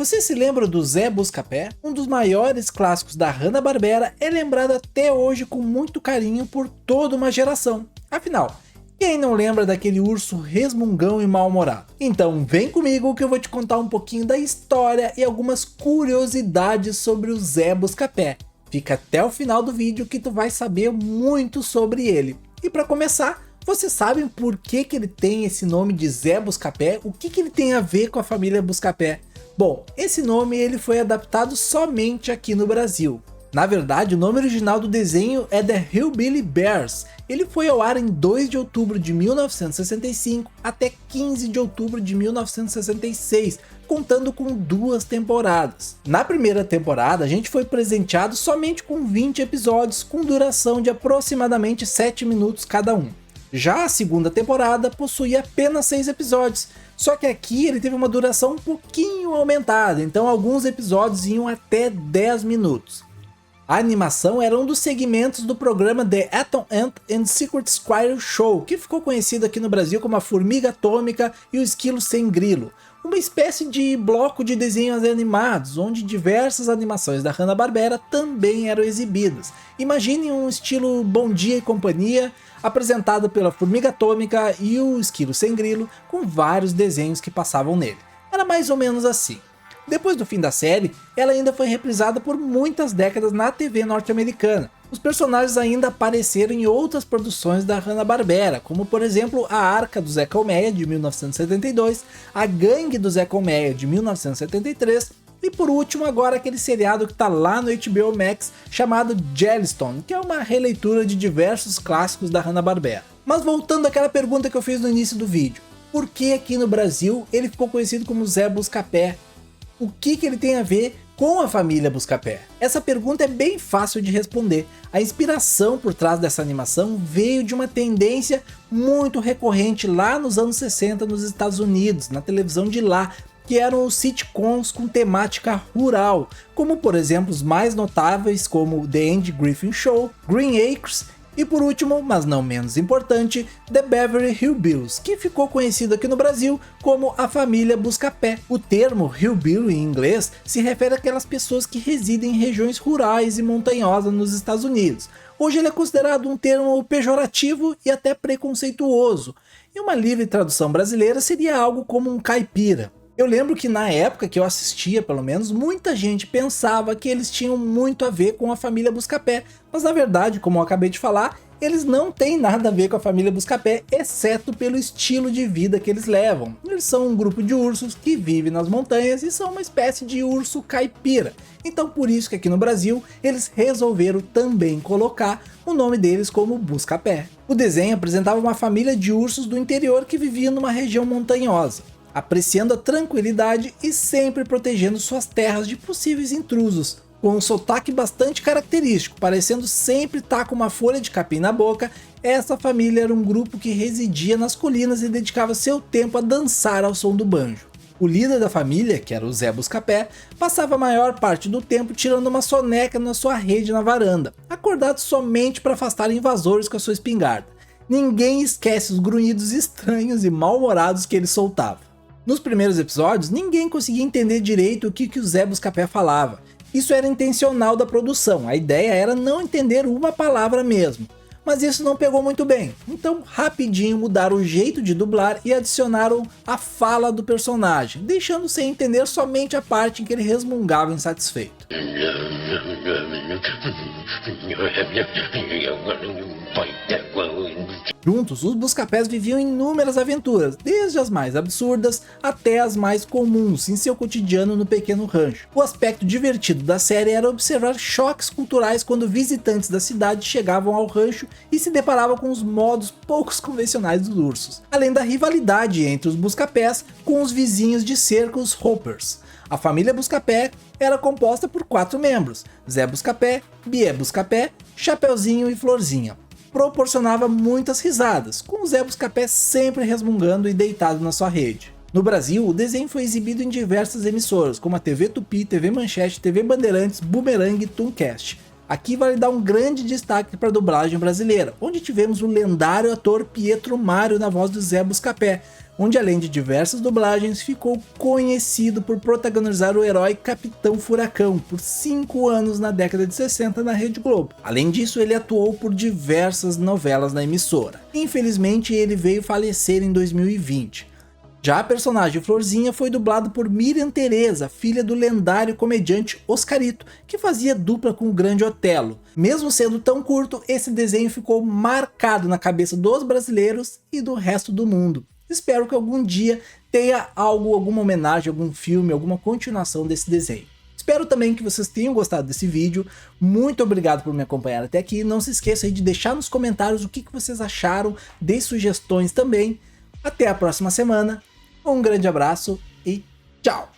Você se lembra do Zé Buscapé? Um dos maiores clássicos da Hanna-Barbera, é lembrado até hoje com muito carinho por toda uma geração. Afinal, quem não lembra daquele urso resmungão e mal-humorado? Então vem comigo que eu vou te contar um pouquinho da história e algumas curiosidades sobre o Zé Buscapé. Fica até o final do vídeo que tu vai saber muito sobre ele. E para começar, vocês sabem por que ele tem esse nome de Zé Buscapé? O que ele tem a ver com a família Buscapé? Bom, esse nome ele foi adaptado somente aqui no Brasil. Na verdade, o nome original do desenho é The Hillbilly Bears. Ele foi ao ar em 2 de outubro de 1965 até 15 de outubro de 1966, contando com 2 temporadas. Na primeira temporada, a gente foi presenteado somente com 20 episódios, com duração de aproximadamente 7 minutos cada um. Já a segunda temporada possui apenas 6 episódios, só que aqui ele teve uma duração um pouquinho aumentada, então alguns episódios iam até 10 minutos. A animação era um dos segmentos do programa The Atom Ant and Secret Squirrel Show, que ficou conhecido aqui no Brasil como a Formiga Atômica e o Esquilo Sem Grilo, uma espécie de bloco de desenhos animados, onde diversas animações da Hanna-Barbera também eram exibidas. Imagine um estilo Bom Dia e Companhia, apresentado pela Formiga Atômica e o Esquilo Sem Grilo, com vários desenhos que passavam nele. Era mais ou menos assim. Depois do fim da série, ela ainda foi reprisada por muitas décadas na TV norte-americana. Os personagens ainda apareceram em outras produções da Hanna-Barbera, como por exemplo a Arca do Zé Colmeia de 1972, a Gangue do Zé Colmeia de 1973 e por último agora aquele seriado que está lá no HBO Max chamado Jellystone, que é uma releitura de diversos clássicos da Hanna-Barbera. Mas voltando àquela pergunta que eu fiz no início do vídeo, por que aqui no Brasil ele ficou conhecido como Zé Buscapé? O que ele tem a ver com a família Buscapé? Essa pergunta é bem fácil de responder. A inspiração por trás dessa animação veio de uma tendência muito recorrente lá nos anos 60 nos Estados Unidos, na televisão de lá, que eram os sitcoms com temática rural, como por exemplo os mais notáveis como The Andy Griffith Show, Green Acres e por último, mas não menos importante, The Beverly Hillbillies, que ficou conhecido aqui no Brasil como a família Buscapé. O termo Hillbilly em inglês se refere àquelas pessoas que residem em regiões rurais e montanhosas nos Estados Unidos. Hoje ele é considerado um termo pejorativo e até preconceituoso, e uma livre tradução brasileira seria algo como um caipira. Eu lembro que na época que eu assistia, pelo menos, muita gente pensava que eles tinham muito a ver com a família Buscapé, mas na verdade, como eu acabei de falar, eles não têm nada a ver com a família Buscapé, exceto pelo estilo de vida que eles levam. Eles são um grupo de ursos que vive nas montanhas e são uma espécie de urso caipira. Então por isso que aqui no Brasil, eles resolveram também colocar o nome deles como Buscapé. O desenho apresentava uma família de ursos do interior que vivia numa região montanhosa, apreciando a tranquilidade e sempre protegendo suas terras de possíveis intrusos. Com um sotaque bastante característico, parecendo sempre estar com uma folha de capim na boca, essa família era um grupo que residia nas colinas e dedicava seu tempo a dançar ao som do banjo. O líder da família, que era o Zé Buscapé, passava a maior parte do tempo tirando uma soneca na sua rede na varanda, acordado somente para afastar invasores com a sua espingarda. Ninguém esquece os grunhidos estranhos e mal-humorados que ele soltava. Nos primeiros episódios, ninguém conseguia entender direito o que o Zé Buscapé falava. Isso era intencional da produção, a ideia era não entender uma palavra mesmo. Mas isso não pegou muito bem, então rapidinho mudaram o jeito de dublar e adicionaram a fala do personagem, deixando sem entender somente a parte em que ele resmungava insatisfeito. Juntos, os Buscapés viviam inúmeras aventuras, desde as mais absurdas até as mais comuns em seu cotidiano no pequeno rancho. O aspecto divertido da série era observar choques culturais quando visitantes da cidade chegavam ao rancho e se deparavam com os modos poucos convencionais dos ursos, além da rivalidade entre os Buscapés com os vizinhos de cerca, os Hoppers. A família Buscapé era composta por 4 membros: Zé Buscapé, Bié Buscapé, Chapeuzinho e Florzinha. Proporcionava muitas risadas, com o Zé Buscapé sempre resmungando e deitado na sua rede. No Brasil, o desenho foi exibido em diversas emissoras, como a TV Tupi, TV Manchete, TV Bandeirantes, Boomerang e Tooncast. Aqui vale dar um grande destaque para a dublagem brasileira, onde tivemos o lendário ator Pietro Mário na voz do Zé Buscapé, onde além de diversas dublagens, ficou conhecido por protagonizar o herói Capitão Furacão por 5 anos na década de 60 na Rede Globo. Além disso, ele atuou por diversas novelas na emissora. Infelizmente, ele veio falecer em 2020. Já a personagem Florzinha foi dublado por Miriam Tereza, filha do lendário comediante Oscarito, que fazia dupla com o grande Otelo. Mesmo sendo tão curto, esse desenho ficou marcado na cabeça dos brasileiros e do resto do mundo. Espero que algum dia tenha alguma homenagem, algum filme, alguma continuação desse desenho. Espero também que vocês tenham gostado desse vídeo. Muito obrigado por me acompanhar até aqui. Não se esqueça aí de deixar nos comentários o que vocês acharam, dê sugestões também. Até a próxima semana. Um grande abraço e tchau!